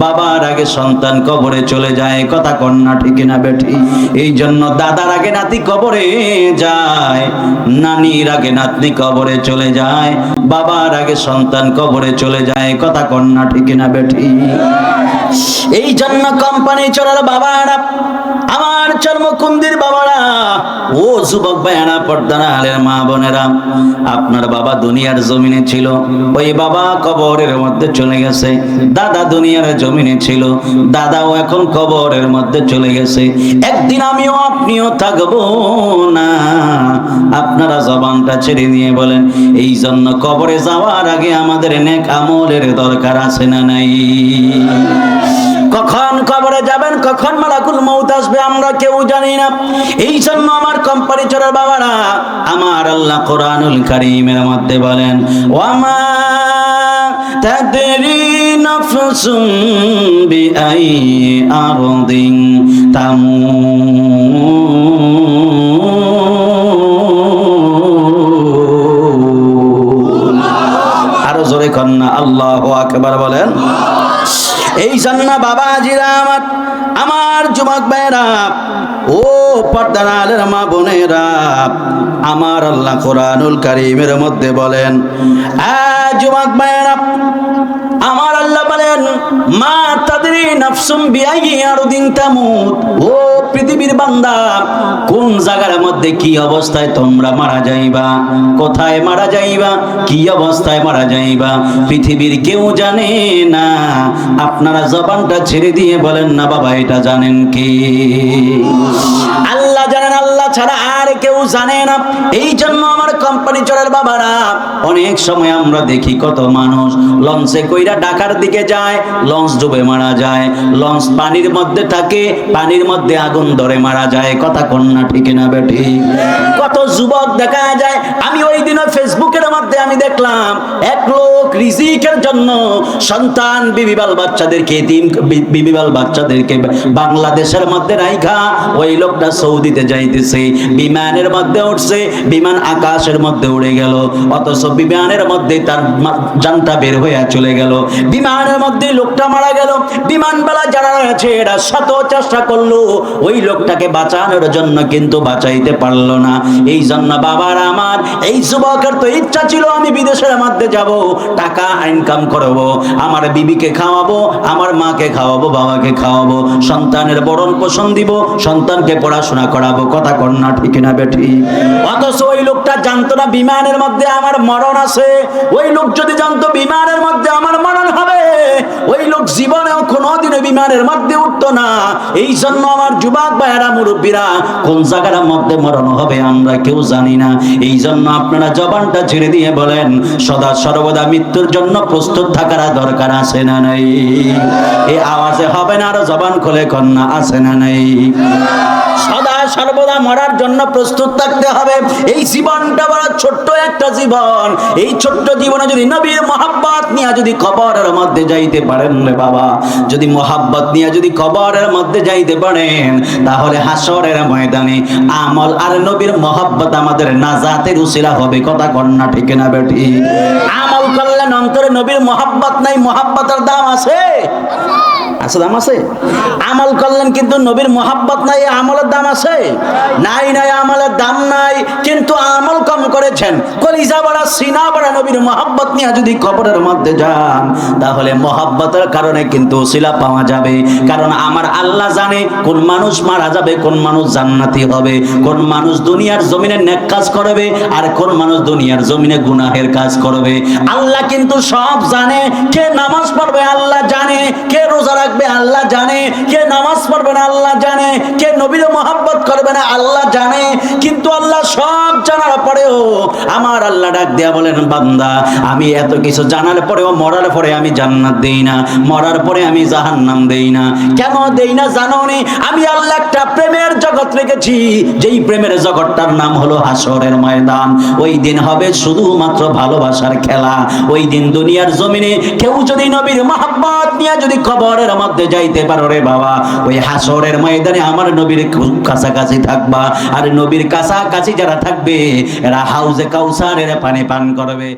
বাবার আগে সন্তান কবরে চলে যায়, কথা কন্যা ঠিক না বেঠি? এই জন্য দাদার আগে নাতি কবরে যায়, নানির আগে নাতনি কবরে চলে যায়, বাবার আগে সন্তান কবরে চলে যায়, কথা কন্যা ঠিক না বেঠি? এই জন্য কোম্পানি চলার বাবারা, আমার চর্মকুন্দির বাবারা, ও যুবক ভাইয়েরা, পর্দার আলের মা বোনেরা, আপনার বাবা দুনিয়ার জমিনে ছিল, ওই বাবা কবরের মধ্যে চলে গেছে। দাদা দুনিয়ার জমিনে ছিল, দাদাও এখন কবরের মধ্যে চলে গেছে। একদিন আমিও আপনিও থাকবো না। আপনারা জবানটা ছেড়ে নিয়ে বলেন, এই জন্য কবরে যাওয়ার আগে আমাদের নেক আমলের দরকার আছে না নাই? কখন কবরে যাবেন, কখন মালাকুল মউত আসবে আমরা কেউ জানি না। এই জন্য আমার কোম্পানি চোরের বাবারা, আমার আল্লাহ কোরআনুল কারীমের মধ্যে বলেন, ওয়ামা তাদরি নাফসুম বিআই আরদিন তামুত। আরো জোরে কন্যা আল্লাহু আকবার বলেন। এই জন্য বাবাজিরা, আমার যুবক ভাইরা, ও পর্দার আলের মা বোনেরা, আমার আল্লাহ কোরআনুল কারীমের মধ্যে বলেন, যুবক ভাইরা, আমার আল্লাহ বলেন, মা তাদরি নাফসুম বিআইয়ি আরদিন তামুত। ও পৃথিবীর বান্দা, কোন জায়গার মধ্যে কি অবস্থায় তোমরা মারা যাইবা, কোথায় মারা যাইবা, কি অবস্থায় মারা যাইবা, পৃথিবীর কেউ জানে না। আপনারা জবানটা ছেড়ে দিয়ে বলেন না, বাবা এটা জানেন কি? আল্লাহ জানেন, আল্লাহ ছাড়া আর কেউ জানে না। এই জন্য আমার কোম্পানি চোরের বাবারা, অনেক সময় আমরা দেখি কত মানুষ লঞ্চে কইরা ঢাকার দিকে যায়, লঞ্চ ডুবে মারা যায়, লঞ্চ পানির মধ্যে থাকে, পানির মধ্যে আগুন ধরে মারা যায়, কথা কন্যা ঠিক না বেঠি? কত যুবক দেখা যায়, আমি ওই দিন ফেসবুকের মধ্যে আমি দেখলাম, এক লোক রিজিকের জন্য সন্তান বিবি বাল বাচ্চাদেরকে, বিবি বাল বাচ্চাদেরকে বাংলাদেশের মধ্যে রাইখা ওই লোকটা সৌদিতে যাইতেছে, বিমানের মধ্যে উঠছে, বিমান আকাশের মধ্যে উড়ে গেল, অথচ বিমানের মধ্যে তার জানটা বের হয়ে চলে গেল, বিমানের মধ্যে লোকটা মারা গেল। বিমানবালা যারা রয়েছে এরা শত চেষ্টা করলো ওই লোকটাকে বাঁচানোর জন্য, কিন্তু বাঁচাইতে পারলো না। এই জন্য বাবার, আমার এই যুবকের তো ইচ্ছা ছিল আমি বিদেশের মধ্যে যাব, টাকা ইনকাম করব, আমার বিবিকে খাওয়াবো, আমার মাকে খাওয়াবো, বাবাকে খাওয়াবো, সন্তানের বরণ পোষণ দিব, সন্তানকে পড়াশোনা করাবো, কথা কন্যা ঠিক না বেঠি? অথচ ওই লোকটা জানতো না বিমানের মধ্যে আমার মরণ আছে। ওই লোক যদি জানতো বিমানের মধ্যে আমার মরণ হবে, ওই লোক জীবনেও কোনোদিনও বিমানের মধ্যে উঠতো না। এই জন্য আমার যুবক ভাইয়েরা, মুরব্বীরা, কোন জায়গার মধ্যে মরণ হবে আমরা কেউ জানি না। এই জন্য আপনারা জবানটা ছেড়ে দিয়ে বলেন, সদা সর্বদা মৃত্যুর জন্য প্রস্তুত থাকার দরকার আছে না নাই? এই আওয়াজে হবে না, আরো জবান খুলে কন্যা আছে না নাই? সদা সর্বদা মরার জন্য প্রস্তুত থাকতে হবে। এই জীবনটা বড় ছোট্ট একটা জীবন, এই ছোট্ট জীবনে যদি নবীর মহব্বত নিয়ে যদি কবরের মধ্যে যাইতে পারেন রে বাবা, যদি মহব্বত নিয়ে যদি কবরের মধ্যে যাইতে পারেন, তাহলে হাসরের ময়দানে আমল আর নবীর মহব্বত আমাদের নাজাতের উসিলা হবে, কথা কন্যা ঠিক না বেঠি? আমল করলেন অন্তরে নবীর মহব্বত নাই, মহব্বতের দাম আছে? আছে, দাম আছে। আমল করলেন কিন্তু নবীর মহব্বত নাই, আমলের দাম আছে? নাই, নাই, আমলের দাম নাই, কিন্তু আমল কম করেছেন। কলিজা বড়া, সিনা বড়া, নবীর মহব্বত নিয়ে যদি কবরের মধ্যে যান, তাহলে মহব্বতের কারণে কিন্তু উসিলা পাওয়া যাবে। কারণ আমার আল্লাহ জানে কোন মানুষ মারা যাবে, কোন মানুষ জান্নাতি হবে, কোন মানুষ দুনিয়ার জমিনে নেক কাজ করবে, আর কোন মানুষ দুনিয়ার জমিনে গুনাহের কাজ করবে। আল্লাহ কিন্তু সব জানে। কে নামাজ পড়বে আল্লাহ জানে, কে রোজা রাখবে আল্লাহ জানে, কে নামাজ পড়বে না আল্লাহ জানে, কে নবীর মহব্বত করবে না আল্লাহ জানে। কিন্তু আল্লাহ সব জানার পরেও আমার আল্লাহ ডাক দেয়া বলেন, বান্দা, আমি এত কিছু জানার পরেও মরার পরে আমি জান্নাত দেই না, মরার পরে আমি জাহান্নাম দেই না। কেন দেই না জানো নি? আমি আল্লাহ একটা প্রেমের জগৎ রেখেছি, যেই প্রেমের জগৎটার নাম হলো হাসরের ময়দান। ওই দিন হবে শুধুমাত্র ভালোবাসার খেলা। ওই দিন দুনিয়ার জমিনে কেউ যদি নবীর মহব্বত নিয়ে যদি কবরের মধ্যে যাইতে পারো রে বাবা, ওই হাসরের ময়দানে আমার নবীর কাছাকাছি থাকবা। আর নবীর কাছাকাছি যারা থাকবে এরা হাউজে কাউসারের পানি পান করবে।